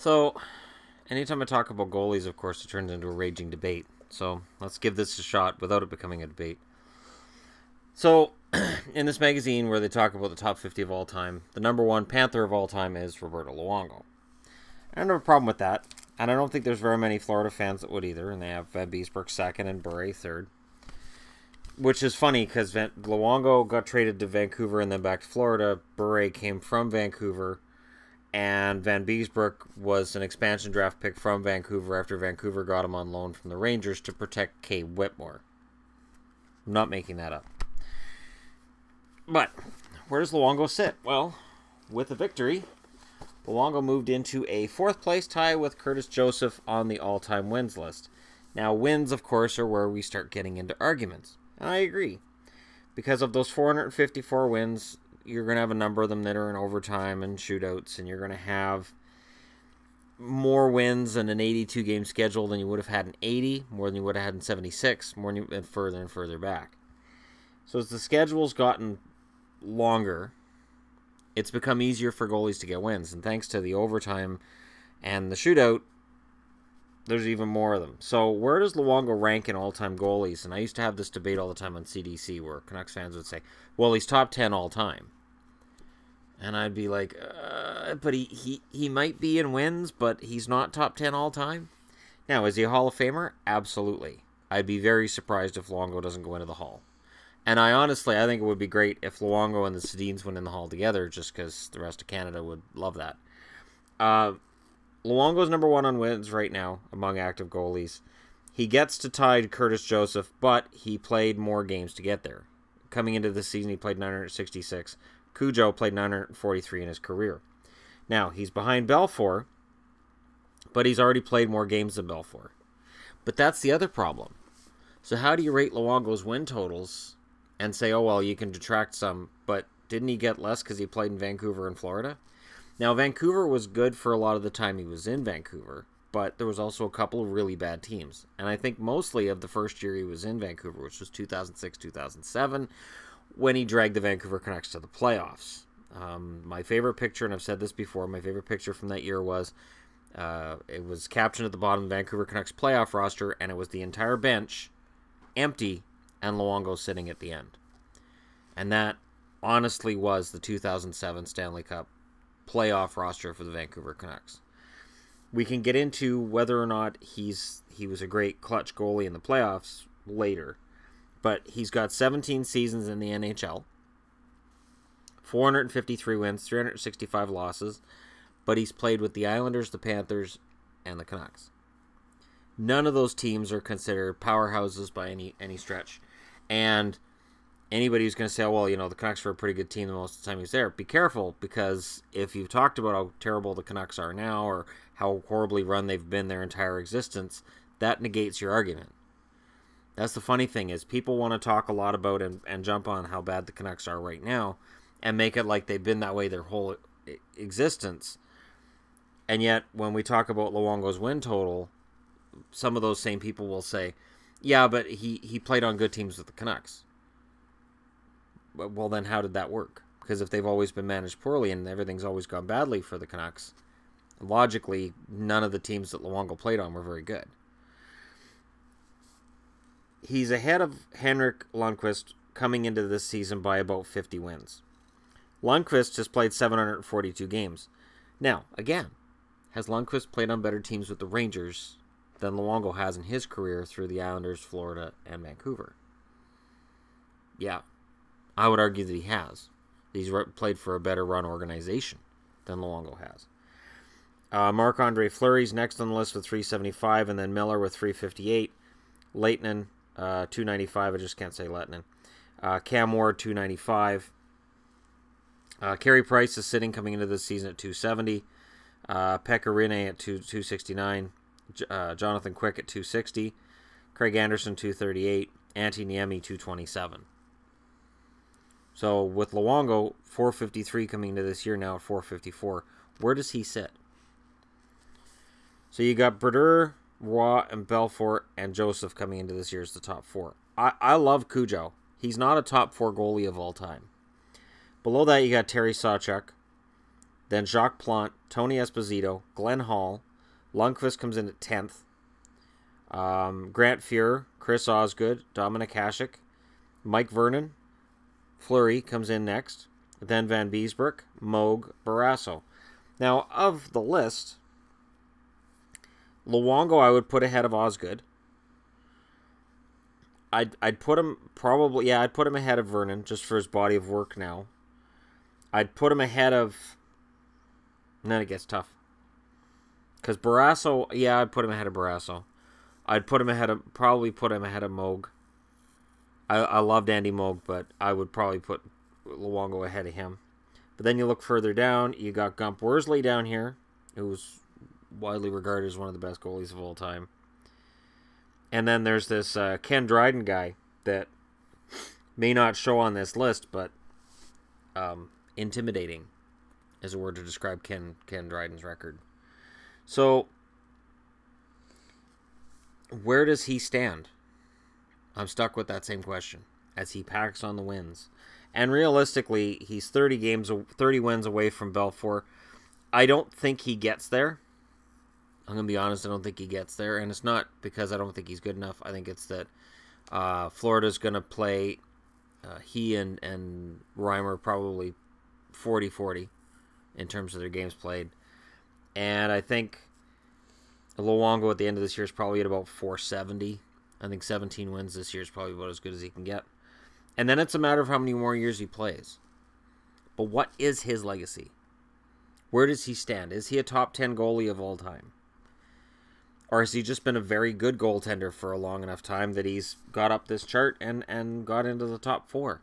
So, anytime I talk about goalies, of course, it turns into a raging debate. So, let's give this a shot without it becoming a debate. So, in this magazine where they talk about the top 50 of all time, the number one Panther of all time is Roberto Luongo. I don't have a problem with that, and I don't think there's very many Florida fans that would either, and they have Van Beesbrook second and Bure third. Which is funny, because Luongo got traded to Vancouver and then back to Florida. Bure came from Vancouver, and Van Beesbrook was an expansion draft pick from Vancouver after Vancouver got him on loan from the Rangers to protect Kay Whitmore. I'm not making that up. But, where does Luongo sit? Well, with a victory, Luongo moved into a fourth place tie with Curtis Joseph on the all-time wins list. Now, wins, of course, are where we start getting into arguments. And I agree. Because of those 454 wins, you're going to have a number of them that are in overtime and shootouts, and you're going to have more wins in an 82-game schedule than you would have had in 80, more than you would have had in 76, more than further and further back. So as the schedule's gotten longer, it's become easier for goalies to get wins. And thanks to the overtime and the shootout, there's even more of them. So where does Luongo rank in all-time goalies? And I used to have this debate all the time on CDC where Canucks fans would say, well, he's top 10 all-time. And I'd be like, but he might be in wins, but he's not top 10 all-time? Now, is he a Hall of Famer? Absolutely. I'd be very surprised if Luongo doesn't go into the Hall. And I think it would be great if Luongo and the Sedins went in the Hall together, just because the rest of Canada would love that. Luongo's number one on wins right now among active goalies. He gets to tie Curtis Joseph, but he played more games to get there. Coming into this season, he played 966. Cujo played 943 in his career. Now, he's behind Belfour, but he's already played more games than Belfour. But that's the other problem. So how do you rate Luongo's win totals and say, oh, well, you can detract some, but didn't he get less because he played in Vancouver and Florida? Now, Vancouver was good for a lot of the time he was in Vancouver, but there was also a couple of really bad teams. And I think mostly of the first year he was in Vancouver, which was 2006-2007, when he dragged the Vancouver Canucks to the playoffs. My favorite picture, and I've said this before, my favorite picture from that year was, it was captioned at the bottom, Vancouver Canucks playoff roster, and it was the entire bench empty and Luongo sitting at the end. And that honestly was the 2007 Stanley Cup playoff roster for the Vancouver Canucks. We can get into whether or not he was a great clutch goalie in the playoffs later, but he's got 17 seasons in the NHL, 453 wins, 365 losses, but he's played with the Islanders, the Panthers, and the Canucks. None of those teams are considered powerhouses by any stretch. And anybody who's going to say, oh, well, the Canucks were a pretty good team the most of the time he was there, be careful, because if you've talked about how terrible the Canucks are now or how horribly run they've been their entire existence, that negates your argument. That's the funny thing is people want to talk a lot about and jump on how bad the Canucks are right now and make it like they've been that way their whole existence. And yet, when we talk about Luongo's win total, some of those same people will say, yeah, but he played on good teams with the Canucks. Well, then how did that work? Because if they've always been managed poorly and everything's always gone badly for the Canucks, logically, none of the teams that Luongo played on were very good. He's ahead of Henrik Lundqvist coming into this season by about 50 wins. Lundqvist has played 742 games. Now, again, has Lundqvist played on better teams with the Rangers than Luongo has in his career through the Islanders, Florida, and Vancouver? Yeah, I would argue that he has. He's played for a better run organization than Luongo has. Marc-Andre Fleury's next on the list with 375, and then Miller with 358. Lehtinen, 295. I just can't say Lehtinen. Cam Ward, 295. Carey Price is sitting coming into this season at 270. Pekka Rinne at 269. Jonathan Quick at 260. Craig Anderson, 238. Antti Niemi, 227. So with Luongo, 453 coming into this year now at 454. Where does he sit? So you got Brodeur, Roy, and Belfour, and Joseph coming into this year as the top four. I love Cujo. He's not a top four goalie of all time. Below that, you got Terry Sawchuk. Then Jacques Plante, Tony Esposito, Glenn Hall. Lundqvist comes in at 10th. Grant Fuhr, Chris Osgood, Dominic Hasek, Mike Vernon, Fleury comes in next. Then Van Beesbroek, Moog, Barrasso. Now, of the list, Luongo I would put ahead of Osgood. I'd put him probably, yeah, I'd put him ahead of Vernon just for his body of work now. I'd put him ahead of, and then it gets tough. Because Barrasso, yeah, I'd put him ahead of Barrasso. I'd put him ahead of, probably put him ahead of Moog. I loved Andy Moog, but I would probably put Luongo ahead of him. But then you look further down, you got Gump Worsley down here, who's widely regarded as one of the best goalies of all time. And then there's this Ken Dryden guy that may not show on this list, but intimidating is a word to describe Ken Dryden's record. So, where does he stand? I'm stuck with that same question as he packs on the wins. And realistically, he's 30 wins away from Belfour. I don't think he gets there. I'm going to be honest, I don't think he gets there. And it's not because I don't think he's good enough. I think it's that Florida's going to play he and Reimer probably 40-40 in terms of their games played. And I think Luongo at the end of this year is probably at about 470. I think 17 wins this year is probably about as good as he can get. And then it's a matter of how many more years he plays. But what is his legacy? Where does he stand? Is he a top 10 goalie of all time? Or has he just been a very good goaltender for a long enough time that he's got up this chart and got into the top 4?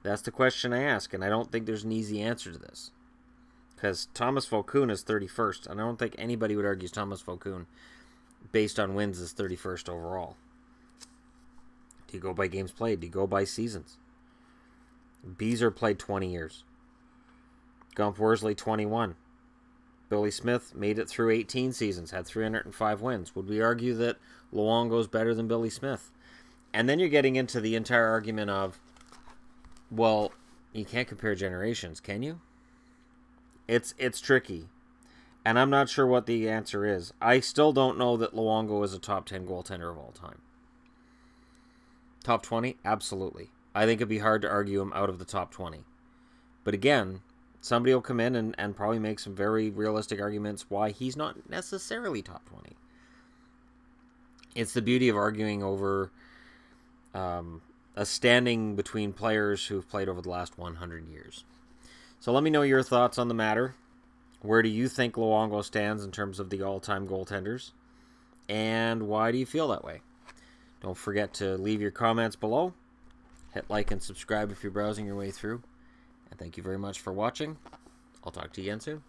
That's the question I ask, and I don't think there's an easy answer to this. Because Thomas Vokoun is 31st, and I don't think anybody would argue Thomas Vokoun, based on wins, is 31st overall. Do you go by games played? Do you go by seasons? Beezer played 20 years. Gump Worsley, 21. Billy Smith made it through 18 seasons, had 305 wins. Would we argue that Luongo's better than Billy Smith? And then you're getting into the entire argument of, well, you can't compare generations, can you? It's tricky. And I'm not sure what the answer is. I still don't know that Luongo is a top 10 goaltender of all time. Top 20? Absolutely. I think it'd be hard to argue him out of the top 20. But again, somebody will come in and probably make some very realistic arguments why he's not necessarily top 20. It's the beauty of arguing over a standing between players who've played over the last 100 years. So let me know your thoughts on the matter. Where do you think Luongo stands in terms of the all-time goaltenders? And why do you feel that way? Don't forget to leave your comments below. Hit like and subscribe if you're browsing your way through. And thank you very much for watching. I'll talk to you again soon.